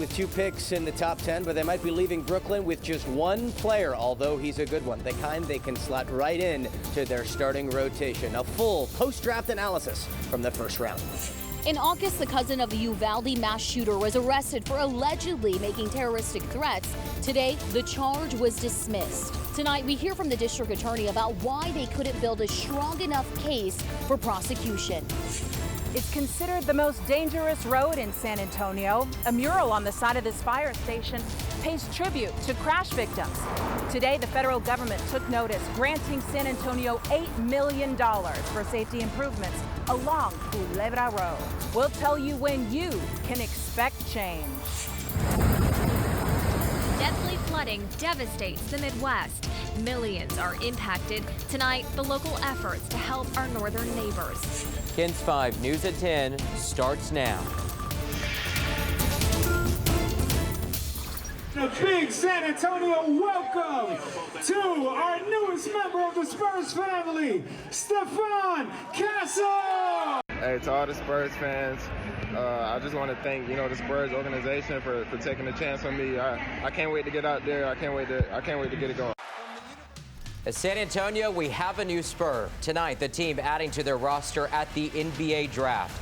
with 2 picks in the top 10, but they might be leaving Brooklyn with just 1 player, although he's a good one. The kind they can slot right in to their starting rotation. A full post-draft analysis from the first round. In August, the cousin of the Uvalde mass shooter was arrested for allegedly making terroristic threats. Today, the charge was dismissed. Tonight, we hear from the district attorney about why they couldn't build a strong enough case for prosecution. It's considered the most dangerous road in San Antonio. A mural on the side of this fire station pays tribute to crash victims. Today, the federal government took notice, granting San Antonio $8 million for safety improvements along Culebra Road. We'll tell you when you can expect change. Deadly flooding devastates the Midwest. Millions are impacted. Tonight, the local efforts to help our northern neighbors. KENS 5 News at 10 starts now. A big San Antonio welcome to our newest member of the Spurs family, Stephon Castle. Hey, to all the Spurs fans, I just want to thank the Spurs organization for taking a chance on me. I can't wait to get out there. I can't wait to get it going. At San Antonio, we have a new Spur. Tonight, the team adding to their roster at the NBA draft.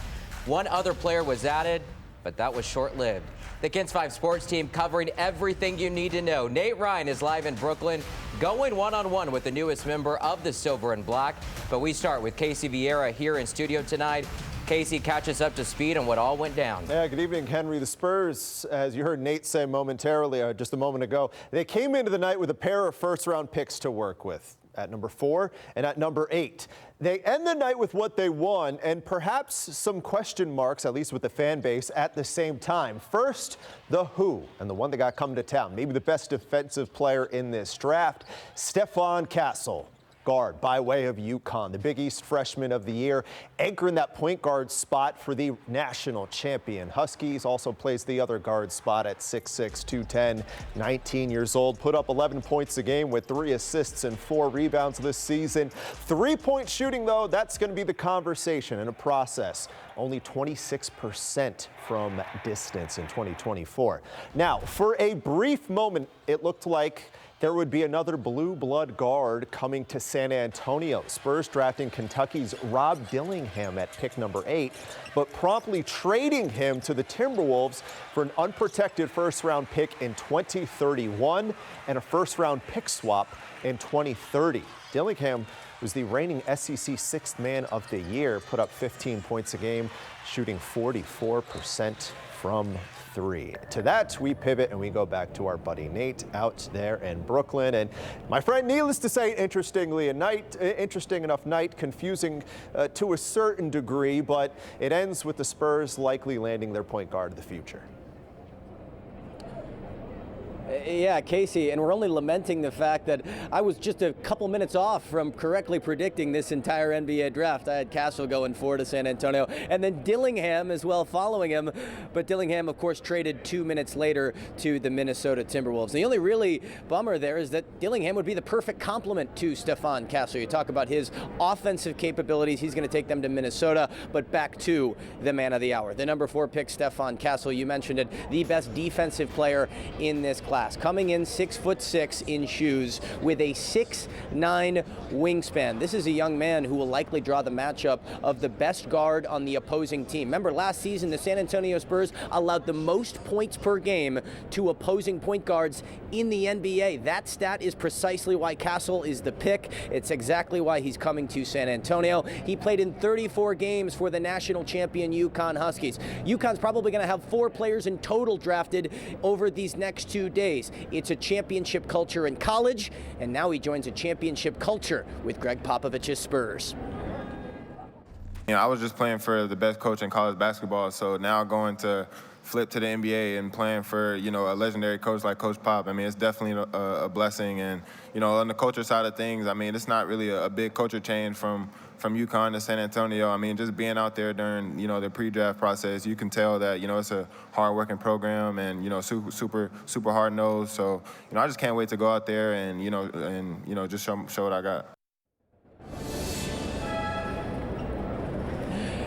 One other player was added, but that was short-lived. The KENS 5 sports team covering everything you need to know. Nate Ryan is live in Brooklyn, going one-on-one with the newest member of the Silver and Black. But we start with Casey Vieira here in studio tonight. Casey, catch us up to speed on what all went down. Yeah, good evening, Henry. The Spurs, as you heard Nate say momentarily, just a moment ago, they came into the night with a pair of first-round picks to work with at number 4 and at number 8. They end the night with what they won and perhaps some question marks, at least with the fan base, at the same time. First, the who, and the one that got come to town, maybe the best defensive player in this draft, Stephon Castle. Guard by way of UConn, the Big East freshman of the year, anchoring that point guard spot for the national champion Huskies. Also plays the other guard spot at 6'6", 210, 19 years old. Put up 11 points a game with 3 assists and 4 rebounds this season. 3-point shooting, though, that's going to be the conversation and a process. Only 26% from distance in 2024. Now, for a brief moment, it looked like there would be another blue blood guard coming to San Antonio. Spurs drafting Kentucky's Rob Dillingham at pick number 8, but promptly trading him to the Timberwolves for an unprotected first-round pick in 2031 and a first-round pick swap in 2030. Dillingham was the reigning SEC 6th man of the year, put up 15 points a game, shooting 44% from 3. To that, we pivot and we go back to our buddy Nate out there in Brooklyn. And my friend, needless to say, interesting enough night, confusing to a certain degree, but it ends with the Spurs likely landing their point guard of the future. Yeah, Casey, and we're only lamenting the fact that I was just a couple minutes off from correctly predicting this entire NBA draft. I had Castle going 4 to San Antonio, and then Dillingham as well following him. But Dillingham, of course, traded 2 minutes later to the Minnesota Timberwolves. The only really bummer there is that Dillingham would be the perfect complement to Stephon Castle. You talk about his offensive capabilities. He's going to take them to Minnesota, but back to the man of the hour. The number 4 pick, Stephon Castle, you mentioned it, the best defensive player in this class. Coming in 6'6" in shoes with a 6'9" wingspan. This is a young man who will likely draw the matchup of the best guard on the opposing team. Remember, last season, the San Antonio Spurs allowed the most points per game to opposing point guards in the NBA. That stat is precisely why Castle is the pick. It's exactly why he's coming to San Antonio. He played in 34 games for the national champion UConn Huskies. UConn's probably going to have 4 players in total drafted over these next 2 days. It's a championship culture in college, and now he joins a championship culture with Greg Popovich's Spurs. I was just playing for the best coach in college basketball, so now going to flip to the NBA and playing for, a legendary coach like Coach Pop, it's definitely a blessing. And, on the culture side of things, it's not really a big culture change from UConn to San Antonio. Just being out there during, the pre-draft process, you can tell that, it's a hard-working program and, super hard-nosed. So, I just can't wait to go out there and, just show what I got.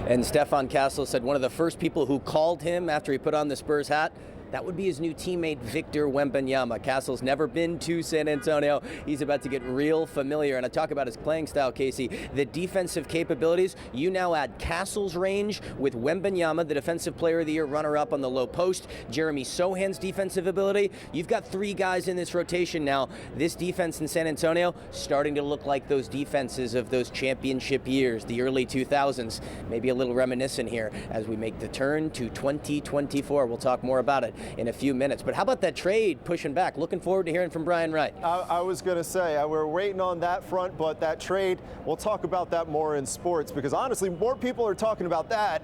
And Stephon Castle said one of the first people who called him after he put on the Spurs hat, That would be his new teammate, Victor Wembanyama. Castle's never been to San Antonio. He's about to get real familiar. And I talk about his playing style, Casey. The defensive capabilities, you now add Castle's range with Wembanyama, the Defensive Player of the Year runner-up on the low post, Jeremy Sohan's defensive ability. You've got 3 guys in this rotation now. This defense in San Antonio starting to look like those defenses of those championship years, the early 2000s. Maybe a little reminiscent here as we make the turn to 2024. We'll talk more about it in a few minutes. But how about that trade pushing back? Looking forward to hearing from Brian Wright. I was going to say, we're waiting on that front, but that trade, we'll talk about that more in sports because honestly, more people are talking about that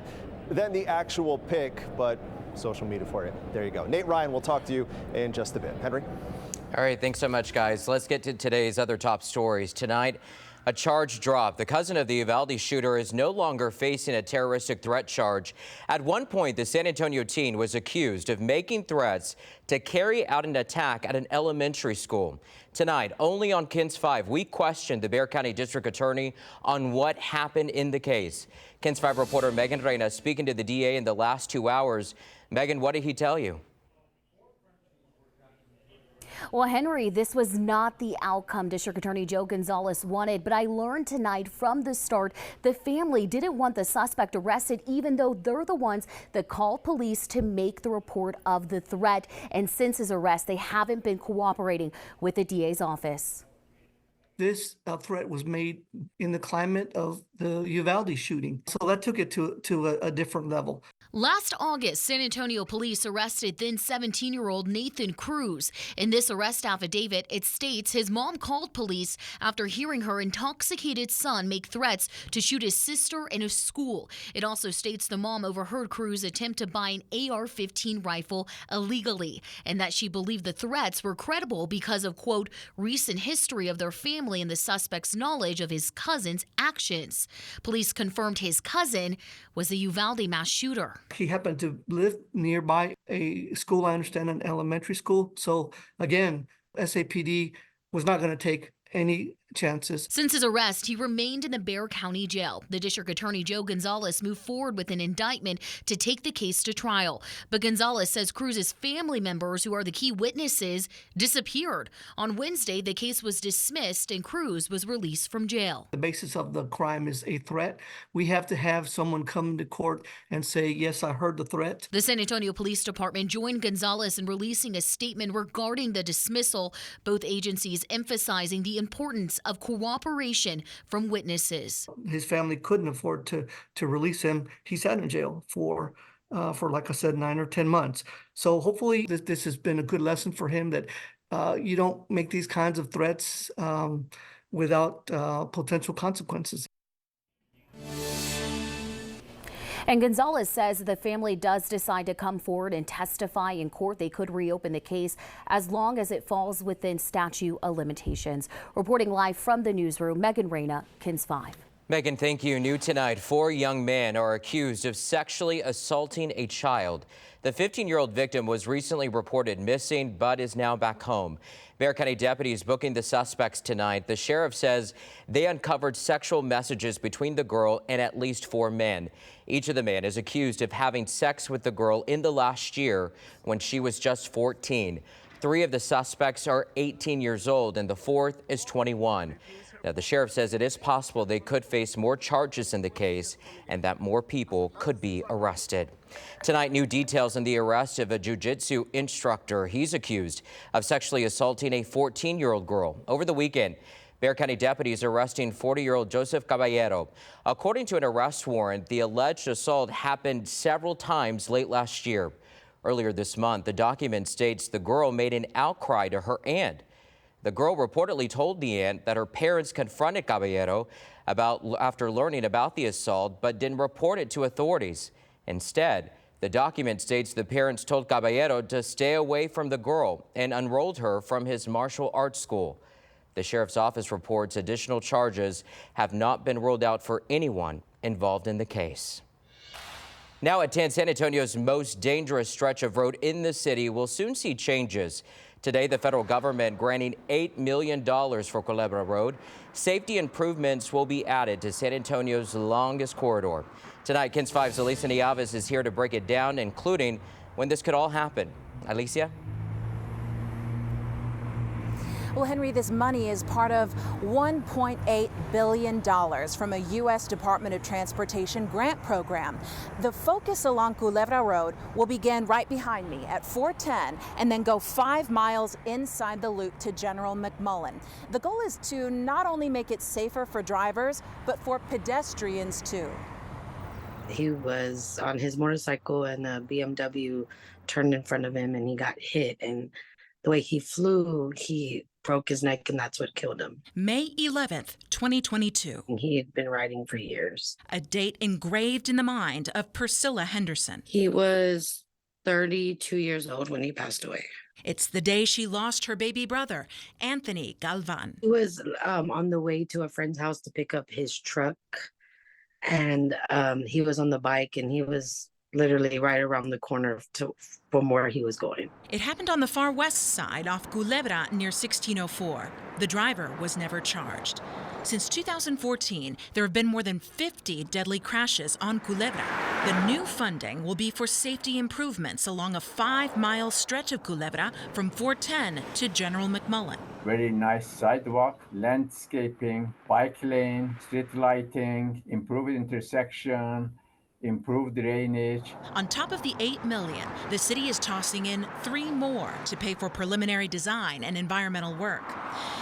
than the actual pick, but social media for you. There you go. Nate Ryan, we'll talk to you in just a bit. Henry? All right, thanks so much, guys. Let's get to today's other top stories. Tonight, a charge dropped. The cousin of the Uvalde shooter is no longer facing a terroristic threat charge. At one point, the San Antonio teen was accused of making threats to carry out an attack at an elementary school. Tonight, only on KENS 5, we questioned the Bexar County District Attorney on what happened in the case. KENS 5 reporter Megan Reyna speaking to the DA in the last 2 hours. Megan, what did he tell you? Well, Henry, this was not the outcome District Attorney Joe Gonzalez wanted, but I learned tonight from the start the family didn't want the suspect arrested, even though they're the ones that called police to make the report of the threat. And since his arrest, they haven't been cooperating with the DA's office. This threat was made in the climate of the Uvalde shooting. So that took it to a different level. Last August, San Antonio police arrested then 17-year-old Nathan Cruz. In this arrest affidavit, it states his mom called police after hearing her intoxicated son make threats to shoot his sister in a school. It also states the mom overheard Cruz attempt to buy an AR-15 rifle illegally and that she believed the threats were credible because of, quote, recent history of their family and the suspect's knowledge of his cousin's actions. Police confirmed his cousin was the Uvalde mass shooter. He happened to live nearby a school, I understand, an elementary school. So again, SAPD was not going to take any chances. Since his arrest, he remained in the Bexar County Jail. The District Attorney Joe Gonzalez moved forward with an indictment to take the case to trial. But Gonzalez says Cruz's family members, who are the key witnesses, disappeared. On Wednesday, the case was dismissed and Cruz was released from jail. The basis of the crime is a threat. We have to have someone come to court and say, yes, I heard the threat. The San Antonio Police Department joined Gonzalez in releasing a statement regarding the dismissal, both agencies emphasizing the importance of cooperation from witnesses. His family couldn't afford to release him. He sat in jail for like I said, 9 or 10 months. So hopefully this has been a good lesson for him that you don't make these kinds of threats without potential consequences. And Gonzalez says the family does decide to come forward and testify in court, they could reopen the case as long as it falls within statute of limitations. Reporting live from the newsroom, Megan Reyna, KENS 5. Megan, thank you. New tonight, 4 young men are accused of sexually assaulting a child. The 15-year-old victim was recently reported missing, but is now back home. Bexar County deputies booking the suspects tonight. The sheriff says they uncovered sexual messages between the girl and at least 4 men. Each of the men is accused of having sex with the girl in the last year when she was just 14. 3 of the suspects are 18 years old and the 4th is 21. Now, the sheriff says it is possible they could face more charges in the case and that more people could be arrested. Tonight, new details on the arrest of a jiu-jitsu instructor. He's accused of sexually assaulting a 14-year-old girl. Over the weekend, Bexar County deputies arresting 40-year-old Joseph Caballero. According to an arrest warrant, the alleged assault happened several times late last year. Earlier this month, the document states the girl made an outcry to her aunt. The girl reportedly told the aunt that her parents confronted Caballero after learning about the assault, but didn't report it to authorities. Instead, the document states the parents told Caballero to stay away from the girl and enrolled her from his martial arts school. The sheriff's office reports additional charges have not been ruled out for anyone involved in the case. Now at 10, San Antonio's most dangerous stretch of road in the city will soon see changes. Today, the federal government granting $8 million for Culebra Road. Safety improvements will be added to San Antonio's longest corridor. Tonight, KENS 5's Elisa Nieves is here to break it down, including when this could all happen. Alicia? Well, Henry, this money is part of $1.8 billion from a U.S. Department of Transportation grant program. The focus along Culebra Road will begin right behind me at 410 and then go 5 miles inside the loop to General McMullen. The goal is to not only make it safer for drivers, but for pedestrians too. He was on his motorcycle and a BMW turned in front of him and he got hit. And the way he flew, he broke his neck and that's what killed him. May 11th, 2022. And he had been riding for years. A date engraved in the mind of Priscilla Henderson. He was 32 years old when he passed away. It's the day she lost her baby brother, Anthony Galvan. He was on the way to a friend's house to pick up his truck. And he was on the bike and he was literally right around the corner from where he was going. It happened on the far west side off Culebra near 1604. The driver was never charged. Since 2014, there have been more than 50 deadly crashes on Culebra. The new funding will be for safety improvements along a 5-mile stretch of Culebra from 410 to General McMullen. Very nice sidewalk, landscaping, bike lane, street lighting, improved intersection, improved drainage. On top of the $8 million, the city is tossing in 3 more to pay for preliminary design and environmental work.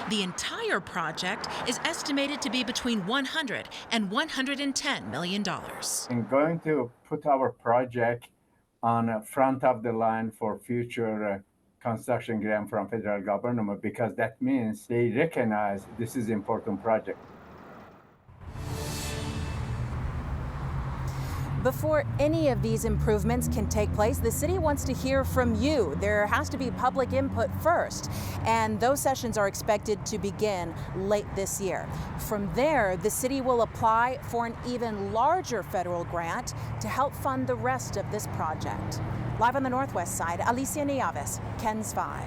The entire project is estimated to be between $100 and $110 million. I'm going to put our project on front of the line for future construction grant from federal government because that means they recognize this is an important project. Before any of these improvements can take place, the city wants to hear from you. There has to be public input first, and those sessions are expected to begin late this year. From there, the city will apply for an even larger federal grant to help fund the rest of this project. Live on the northwest side, Alicia Nieves, KENS 5.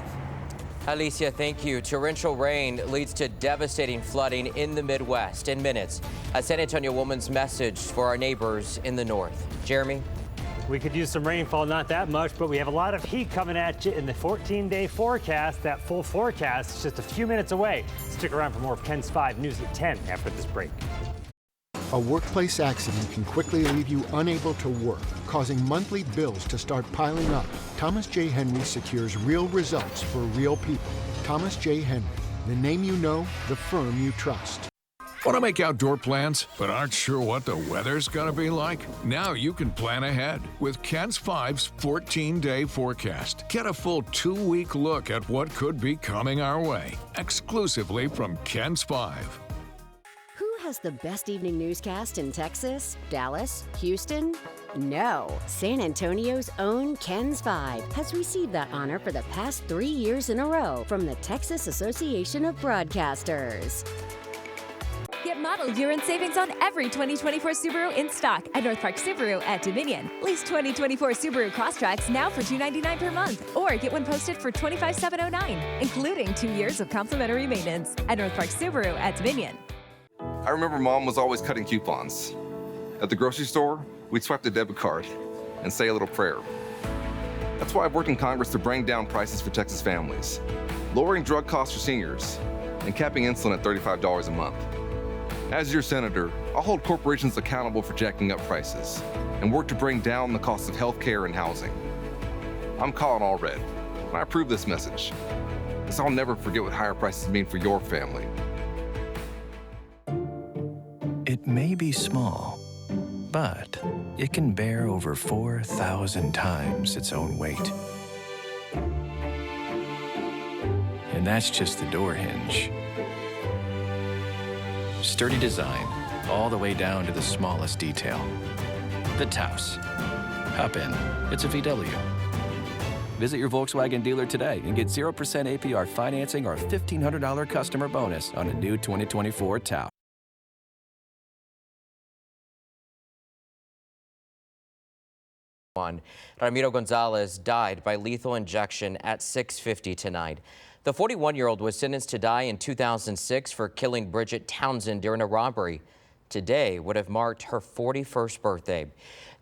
Alicia, thank you. Torrential rain leads to devastating flooding in the Midwest. In minutes, a San Antonio woman's message for our neighbors in the north. Jeremy? We could use some rainfall, not that much, but we have a lot of heat coming at you in the 14-day forecast. That full forecast is just a few minutes away. Stick around for more of KENS 5 News at 10 after this break. A workplace accident can quickly leave you unable to work, causing monthly bills to start piling up. Thomas J. Henry secures real results for real people. Thomas J. Henry, the name you know, the firm you trust. Want to make outdoor plans, but aren't sure what the weather's going to be like? Now you can plan ahead with KENS 5's 14-day forecast. Get a full 2-week look at what could be coming our way, exclusively from KENS 5. Has the best evening newscast in Texas, Dallas, Houston? No. San Antonio's own KENS 5 has received that honor for the past 3 years in a row from the Texas Association of Broadcasters. Get model year-end savings on every 2024 Subaru in stock at North Park Subaru at Dominion. Lease 2024 Subaru Crosstracks now for $299 per month, or get one posted for $25,709, including 2 years of complimentary maintenance at North Park Subaru at Dominion. I remember Mom was always cutting coupons. At the grocery store, we'd swipe the debit card and say a little prayer. That's why I've worked in Congress to bring down prices for Texas families, lowering drug costs for seniors, and capping insulin at $35 a month. As your senator, I'll hold corporations accountable for jacking up prices and work to bring down the cost of health care and housing. I'm calling all red, and I approve this message, because I'll never forget what higher prices mean for your family. It may be small, but it can bear over 4,000 times its own weight. And that's just the door hinge. Sturdy design, all the way down to the smallest detail. The Taos. Hop in, it's a VW. Visit your Volkswagen dealer today and get 0% APR financing or $1,500 customer bonus on a new 2024 Taos. Ramiro Gonzalez died by lethal injection at 6:50 tonight. The 41-year-old was sentenced to die in 2006 for killing Bridget Townsend during a robbery. Today would have marked her 41st birthday.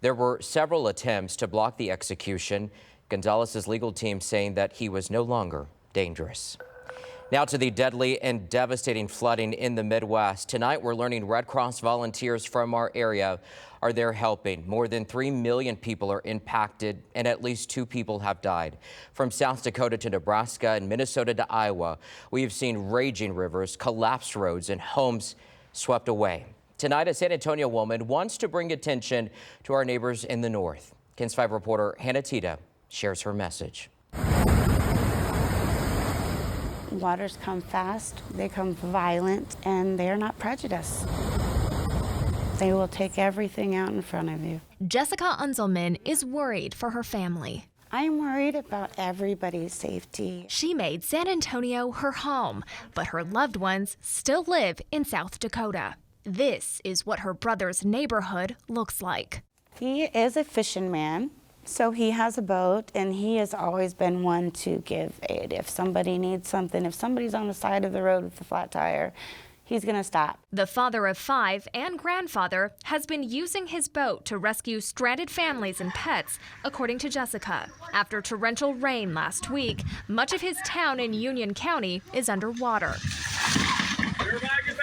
There were several attempts to block the execution. Gonzalez's legal team saying that he was no longer dangerous. Now to the deadly and devastating flooding in the Midwest. Tonight, we're learning Red Cross volunteers from our area are there helping. More than 3 million people are impacted, and at least 2 people have died. From South Dakota to Nebraska and Minnesota to Iowa, we have seen raging rivers, collapsed roads, and homes swept away. Tonight, a San Antonio woman wants to bring attention to our neighbors in the north. KENS 5 reporter Hannah Tita shares her message. Waters come fast, they come violent, and they are not prejudiced. They will take everything out in front of you. Jessica Unzelman is worried for her family. I'm worried about everybody's safety. She made San Antonio her home, but her loved ones still live in South Dakota. This is what her brother's neighborhood looks like. He is a fishing man. So he has a boat, and he has always been one to give aid. If somebody needs something, if somebody's on the side of the road with a flat tire, he's going to stop. The father of 5 and grandfather has been using his boat to rescue stranded families and pets, according to Jessica. After torrential rain last week, much of his town in Union County is underwater.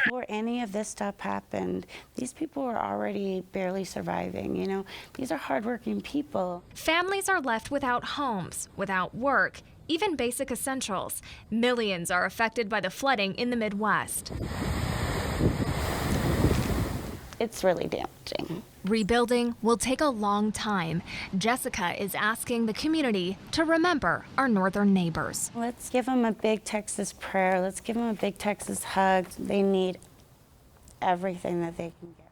Before any of this stuff happened, these people were already barely surviving, you know? These are hardworking people. Families are left without homes, without work, even basic essentials. Millions are affected by the flooding in the Midwest. It's really damaging. Rebuilding will take a long time. Jessica is asking the community to remember our northern neighbors. Let's give them a big Texas prayer. Let's give them a big Texas hug. They need everything that they can get.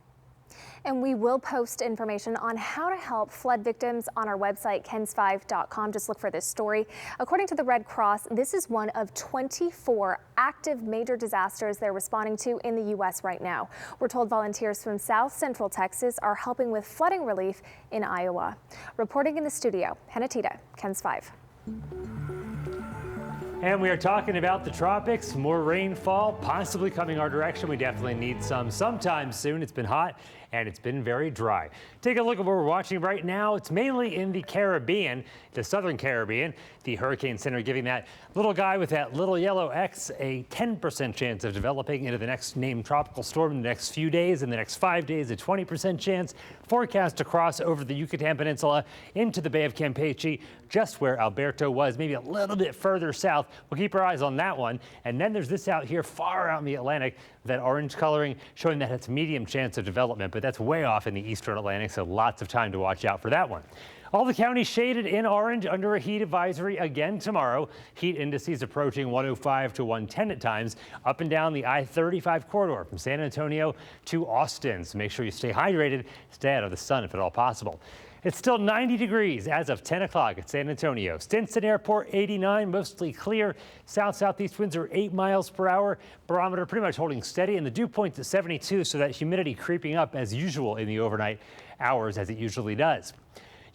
And we will post information on how to help flood victims on our website, kens5.com. Just look for this story. According to the Red Cross, this is one of 24 active major disasters they're responding to in the U.S. right now. We're told volunteers from South Central Texas are helping with flooding relief in Iowa. Reporting in the studio, Hannah Tita, KENS 5. And we are talking about the tropics, more rainfall possibly coming our direction. We definitely need some sometime soon. It's been hot and it's been very dry. Take a look at what we're watching right now. It's mainly in the Caribbean, the southern Caribbean. The Hurricane Center giving that little guy with that little yellow X a 10% chance of developing into the next named tropical storm in the next few days. In the next 5 days, a 20% chance. Forecast to cross over the Yucatan Peninsula into the Bay of Campeche, just where Alberto was, maybe a little bit further south. We'll keep our eyes on that one. And then there's this out here far out in the Atlantic, that orange coloring showing that it's medium chance of development, but that's way off in the eastern Atlantic, so lots of time to watch out for that one. All the counties shaded in orange under a heat advisory again tomorrow. Heat indices approaching 105 to 110 at times up and down the I-35 corridor from San Antonio to Austin. So make sure you stay hydrated, stay out of the sun if at all possible. It's still 90 degrees as of 10 o'clock at San Antonio. Stinson Airport 89, mostly clear. South-southeast winds are 8 miles per hour. Barometer pretty much holding steady, and the dew point's at 72, so that humidity creeping up as usual in the overnight hours as it usually does.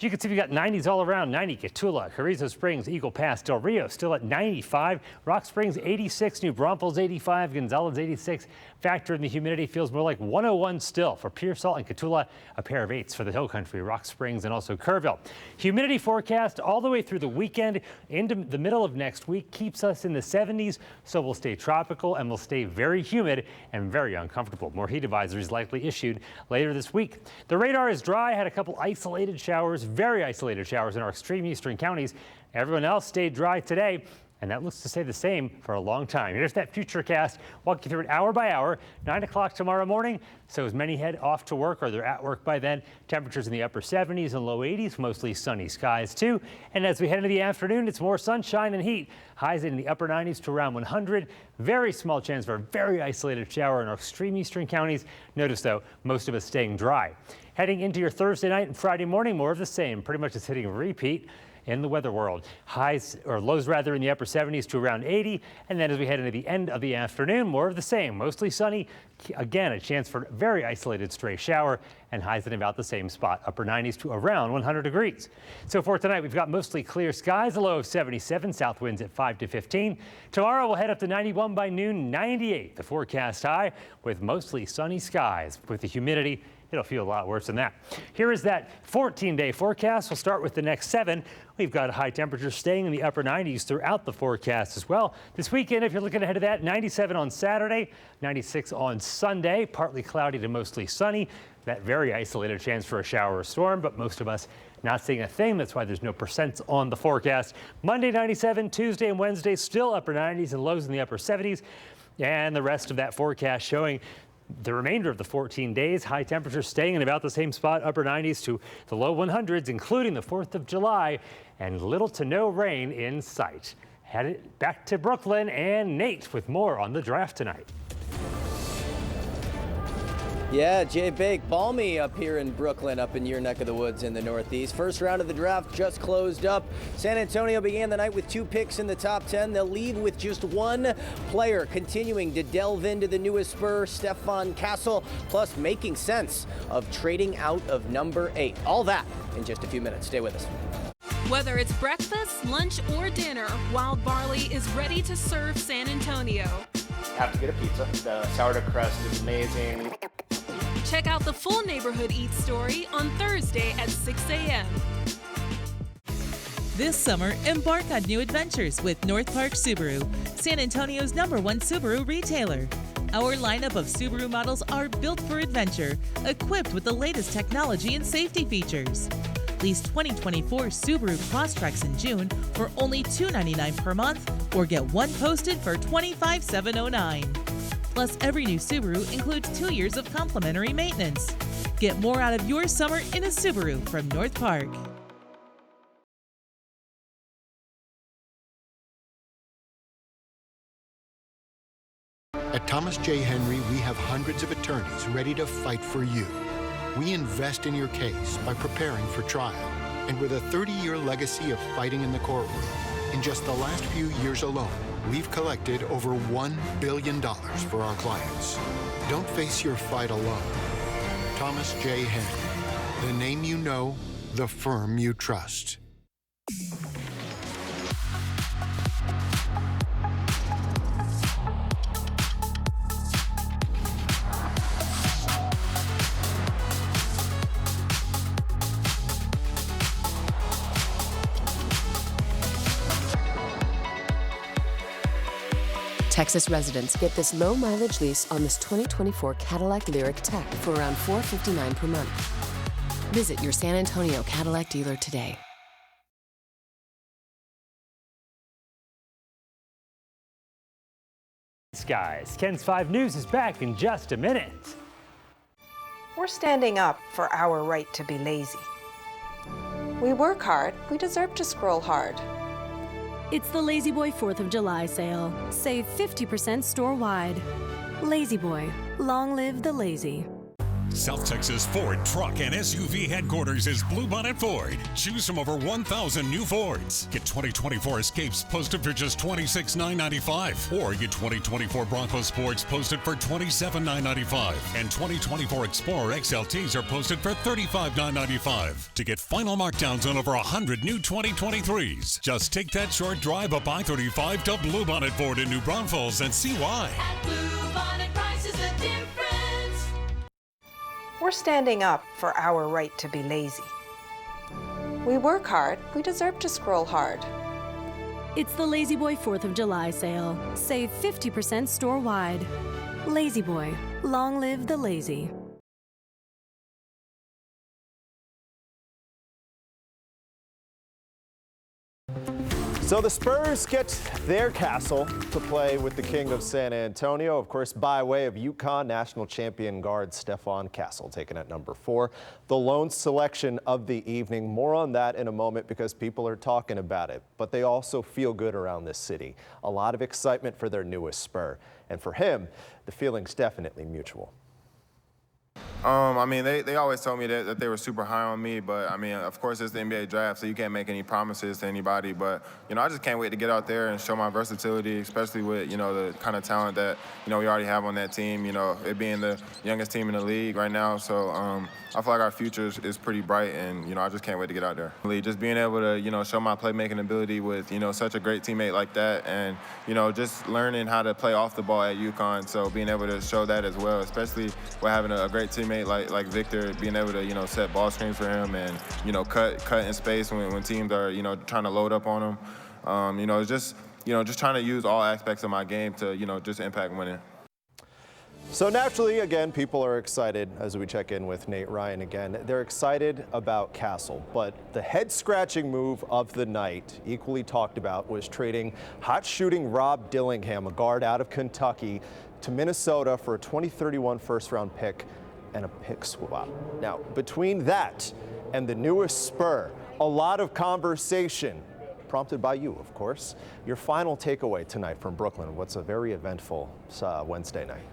You can see we got 90s all around. 90 Getula, Carrizo Springs, Eagle Pass, Del Rio still at 95. Rock Springs 86, New Braunfels 85, Gonzales 86. Factor in the humidity feels more like 101 still for Pearsall and Getula, a pair of 8s for the Hill Country, Rock Springs, and also Kerrville. Humidity forecast all the way through the weekend into the middle of next week keeps us in the 70s, so we'll stay tropical and we'll stay very humid and very uncomfortable. More heat advisories likely issued later this week. The radar is dry, had a couple isolated showers, very isolated showers in our extreme eastern counties. Everyone else stayed dry today, and that looks to stay the same for a long time. Here's that futurecast. Walk you through it hour by hour. 9 o'clock tomorrow morning. So as many head off to work or they're at work by then, temperatures in the upper 70s and low 80s, mostly sunny skies too. And as we head into the afternoon, it's more sunshine and heat. Highs in the upper 90s to around 100. Very small chance for a very isolated shower in our extreme eastern counties. Notice though, most of us staying dry. Heading into your Thursday night and Friday morning, more of the same. Pretty much it's hitting a repeat in the weather world. Highs or lows rather in the upper 70s to around 80. And then as we head into the end of the afternoon, more of the same. Mostly sunny. Again, a chance for a very isolated stray shower, and highs in about the same spot. Upper 90s to around 100 degrees. So for tonight, we've got mostly clear skies, a low of 77, south winds at 5 to 15. Tomorrow we'll head up to 91 by noon, 98. The forecast high with mostly sunny skies with the humidity it'll feel a lot worse than that. Here is that 14-day forecast. We'll start with the next 7. We've got high temperatures staying in the upper 90s throughout the forecast as well. This weekend, if you're looking ahead of that, 97 on Saturday, 96 on Sunday, partly cloudy to mostly sunny. That very isolated chance for a shower or storm, but most of us not seeing a thing. That's why there's no percents on the forecast. Monday 97, Tuesday and Wednesday still upper 90s and lows in the upper 70s. And the rest of that forecast showing the remainder of the 14 days, high temperatures staying in about the same spot, upper 90s to the low 100s, including the 4th of July, and little to no rain in sight. Headed back to Brooklyn and Nate with more on the draft tonight. Yeah, Jay Bake, balmy up here in Brooklyn, up in your neck of the woods in the Northeast. First round of the draft just closed up. San Antonio began the night with 2 picks in the top 10. They'll leave with just 1 player, continuing to delve into the newest Spur, Stephon Castle, plus making sense of trading out of number 8. All that in just a few minutes. Stay with us. Whether it's breakfast, lunch, or dinner, Wild Barley is ready to serve San Antonio. Have to get a pizza. The sourdough crust is amazing. Check out the full Neighborhood Eats story on Thursday at 6 a.m. This summer, embark on new adventures with North Park Subaru, San Antonio's #1 Subaru retailer. Our lineup of Subaru models are built for adventure, equipped with the latest technology and safety features. Lease 2024 Subaru Crosstreks in June for only $299 per month, or get 1 posted for $25,709. Plus, every new Subaru includes 2 years of complimentary maintenance. Get more out of your summer in a Subaru from North Park. At Thomas J. Henry, we have hundreds of attorneys ready to fight for you. We invest in your case by preparing for trial. And with a 30-year legacy of fighting in the courtroom, in just the last few years alone, we've collected over $1 billion for our clients. Don't face your fight alone. Thomas J. Henry, the name you know, the firm you trust. Texas residents get this low-mileage lease on this 2024 Cadillac Lyriq Tech for around $459 per month. Visit your San Antonio Cadillac dealer today. Guys, Ken's 5 News is back in just a minute. We're standing up for our right to be lazy. We work hard, we deserve to scroll hard. It's the Lazy Boy 4th of July sale. Save 50% store-wide. Lazy Boy, long live the lazy. South Texas Ford Truck and SUV headquarters is Bluebonnet Ford. Choose from over 1,000 new Fords. Get 2024 Escapes posted for just $26,995. Or get 2024 Bronco Sports posted for $27,995. And 2024 Explorer XLTs are posted for $35,995. To get final markdowns on over 100 new 2023s, just take that short drive up I-35 to Bluebonnet Ford in New Braunfels and see why. At Bluebonnet, price is the difference. We're standing up for our right to be lazy. We work hard, we deserve to scroll hard. It's the Lazy Boy 4th of July sale. Save 50% store-wide. Lazy Boy, long live the lazy. So the Spurs get their castle to play with the King of San Antonio, of course, by way of UConn national champion guard Stephon Castle, taken at number 4. The lone selection of the evening. More on that in a moment because people are talking about it, but they also feel good around this city. A lot of excitement for their newest Spur. And for him, the feeling's definitely mutual. I mean, they always told me that they were super high on me, but I mean, of course, it's the NBA draft, so you can't make any promises to anybody. But, you know, I just can't wait to get out there and show my versatility, especially with, you know, the kind of talent that, you know, we already have on that team, you know, it being the youngest team in the league right now. So I feel like our future is pretty bright, and, you know, I just can't wait to get out there. Just being able to, you know, show my playmaking ability with, you know, such a great teammate like that, and, you know, just learning how to play off the ball at UConn. So being able to show that as well, especially with having a great teammate teammate like Victor, being able to, set ball screens for him and, cut in space when teams are, trying to load up on him. It's just trying to use all aspects of my game to, just impact winning. So naturally, again, people are excited as we check in with Nate Ryan again. They're excited about Castle, but the head-scratching move of the night, equally talked about, was trading hot shooting Rob Dillingham, a guard out of Kentucky, to Minnesota for a 2031 first-round pick and a pick swap. Now, between that and the newest Spur, a lot of conversation, prompted by you, of course. Your final takeaway tonight from Brooklyn. What's a very eventful Wednesday night?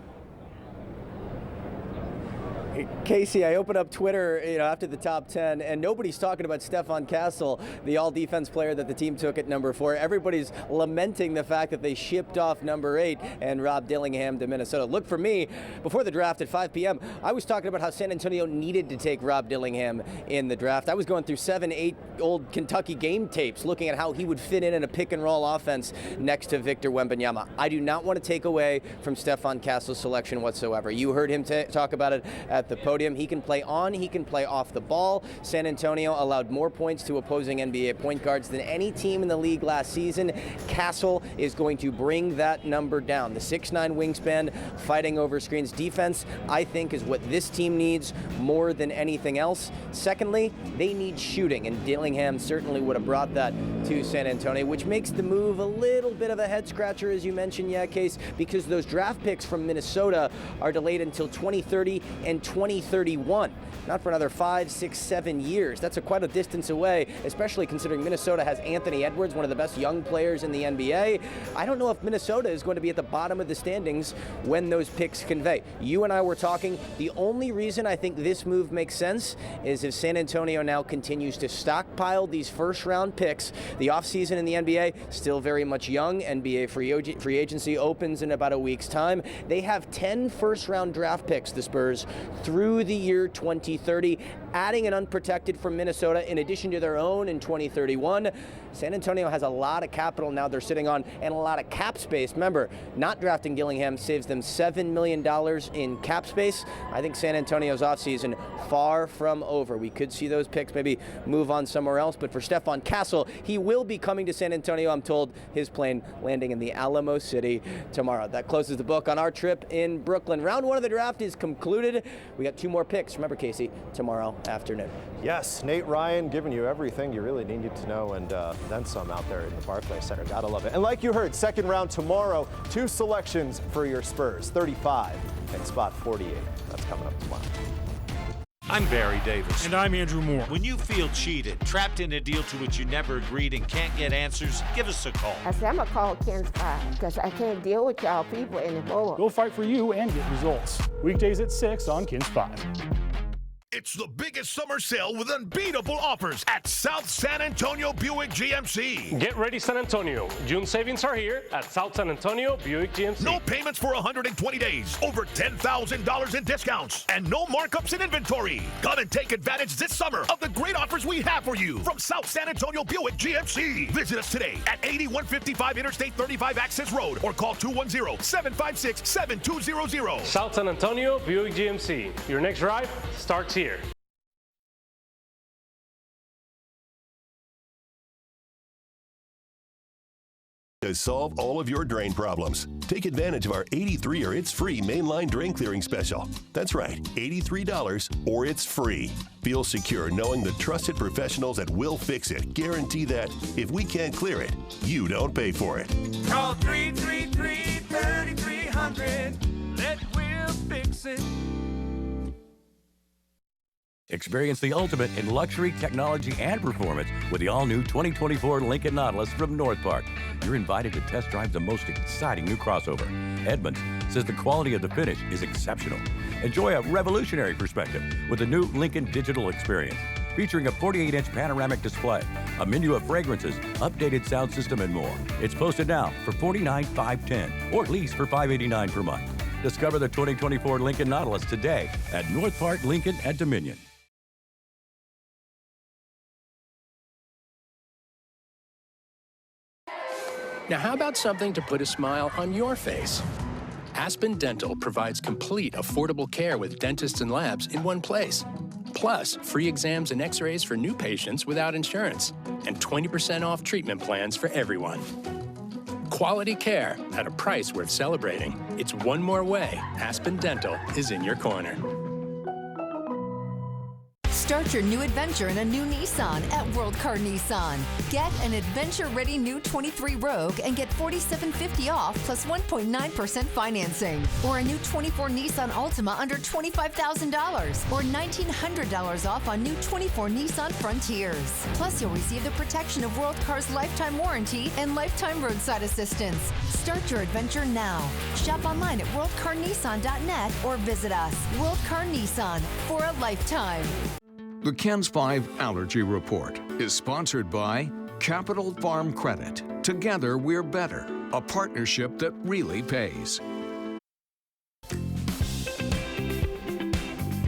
Casey, I open up Twitter, after the top 10, and nobody's talking about Stephon Castle, the all-defense player that the team took at number 4. Everybody's lamenting the fact that they shipped off number 8 and Rob Dillingham to Minnesota. Look, for me, before the draft at 5 p.m., I was talking about how San Antonio needed to take Rob Dillingham in the draft. I was going through 7, 8 old Kentucky game tapes, looking at how he would fit in a pick-and-roll offense next to Victor Wembanyama. I do not want to take away from Stephon Castle's selection whatsoever. You heard him talk about it at the podium. He can play on, he can play off the ball. San Antonio allowed more points to opposing NBA point guards than any team in the league last season. Castle is going to bring that number down. The 6'9" wingspan, fighting over screens. Defense, I think, is what this team needs more than anything else. Secondly, they need shooting, and Dillingham certainly would have brought that to San Antonio, which makes the move a little bit of a head-scratcher, as you mentioned, Case, because those draft picks from Minnesota are delayed until 2030 and 2031. Not for another 5, 6, 7 years. That's quite a distance away, especially considering Minnesota has Anthony Edwards, one of the best young players in the NBA. I don't know if Minnesota is going to be at the bottom of the standings when those picks convey. You and I were talking. The only reason I think this move makes sense is if San Antonio now continues to stockpile these first-round picks. The offseason in the NBA, still very much young. NBA free agency opens in about a week's time. They have 10 first-round draft picks, the Spurs, through the year 2030, adding an unprotected from Minnesota in addition to their own in 2031. San Antonio has a lot of capital now they're sitting on and a lot of cap space. Remember, not drafting Dillingham saves them $7 million in cap space. I think San Antonio's offseason far from over. We could see those picks maybe move on somewhere else, but for Stephon Castle, he will be coming to San Antonio. I'm told his plane landing in the Alamo City tomorrow. That closes the book on our trip in Brooklyn. Round 1 of the draft is concluded. We got 2 more picks. Remember, Casey, tomorrow afternoon. Yes, Nate Ryan giving you everything you really needed to know and then some out there in the Barclays Center. Gotta love it. And like you heard, second round tomorrow, 2 selections for your Spurs, 35 and spot 48. That's coming up tomorrow. I'm Barry Davis. And I'm Andrew Moore. When you feel cheated, trapped in a deal to which you never agreed and can't get answers, give us a call. I said, I'm going to call KENS 5 because I can't deal with y'all people anymore. We'll fight for you and get results. Weekdays at 6 on KENS 5. It's the biggest summer sale with unbeatable offers at South San Antonio Buick GMC. Get ready, San Antonio. June savings are here at South San Antonio Buick GMC. No payments for 120 days. Over $10,000 in discounts. And no markups in inventory. Come and take advantage this summer of the great offers we have for you from South San Antonio Buick GMC. Visit us today at 8155 Interstate 35 Access Road or call 210-756-7200. South San Antonio Buick GMC. Your next drive starts here. To solve all of your drain problems, take advantage of our $83 or it's free mainline drain clearing special. That's right, $83 or it's free. Feel secure knowing the trusted professionals at Will Fix It guarantee that if we can't clear it, you don't pay for it. Call 333-3300. Let Will Fix It. Experience the ultimate in luxury, technology, and performance with the all-new 2024 Lincoln Nautilus from North Park. You're invited to test drive the most exciting new crossover. Edmunds says the quality of the finish is exceptional. Enjoy a revolutionary perspective with the new Lincoln Digital Experience, featuring a 48-inch panoramic display, a menu of fragrances, updated sound system, and more. It's posted now for $49,510 or lease for $589 per month. Discover the 2024 Lincoln Nautilus today at North Park, Lincoln, and Dominion. Now, how about something to put a smile on your face? Aspen Dental provides complete, affordable care with dentists and labs in one place. Plus, free exams and x-rays for new patients without insurance, and 20% off treatment plans for everyone. Quality care at a price worth celebrating. It's one more way Aspen Dental is in your corner. Start your new adventure in a new Nissan at World Car Nissan. Get an adventure-ready new 23 Rogue and get $4,750 off plus 1.9% financing. Or a new 24 Nissan Altima under $25,000. Or $1,900 off on new 24 Nissan Frontiers. Plus, you'll receive the protection of World Car's lifetime warranty and lifetime roadside assistance. Start your adventure now. Shop online at worldcarnissan.net or visit us. World Car Nissan, for a lifetime. The KENS 5 Allergy Report is sponsored by Capital Farm Credit. Together we're better. A partnership that really pays.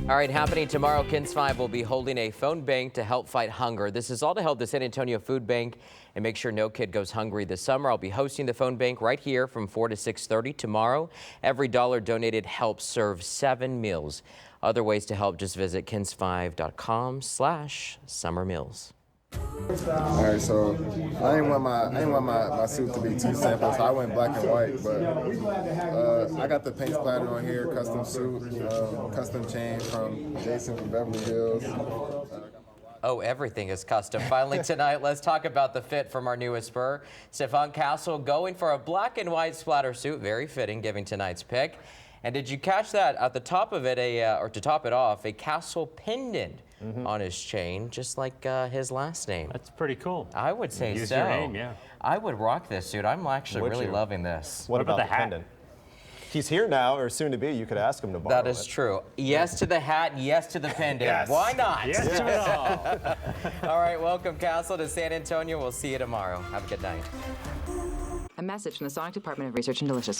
All right, happening tomorrow, KENS 5 will be holding a phone bank to help fight hunger. This is all to help the San Antonio Food Bank and make sure no kid goes hungry this summer. I'll be hosting the phone bank right here from 4 to 6:30 tomorrow. Every dollar donated helps serve 7 meals. Other ways to help, just visit kens5.com/summer meals. All right, so I didn't want my suit to be too simple, so I went black and white. But I got the paint splatter on here, custom suit, custom chain from Jason from Beverly Hills. Oh, everything is custom. Finally tonight, let's talk about the fit from our newest Spur. Stephon Castle going for a black and white splatter suit, very fitting, giving tonight's pick. And did you catch that at the top of it, or to top it off, a Castle pendant on his chain, just like his last name. That's pretty cool. I would say Use so. your name, yeah. I would rock this suit. I'm actually really loving this. What about the pendant? He's here now, or soon to be. You could ask him to borrow That is true. Yes to the hat, yes to the pendant. Yes. Why not? Yes to it all. All right, welcome, Castle, to San Antonio. We'll see you tomorrow. Have a good night. A message from the Sonic Department of Research and Delicious.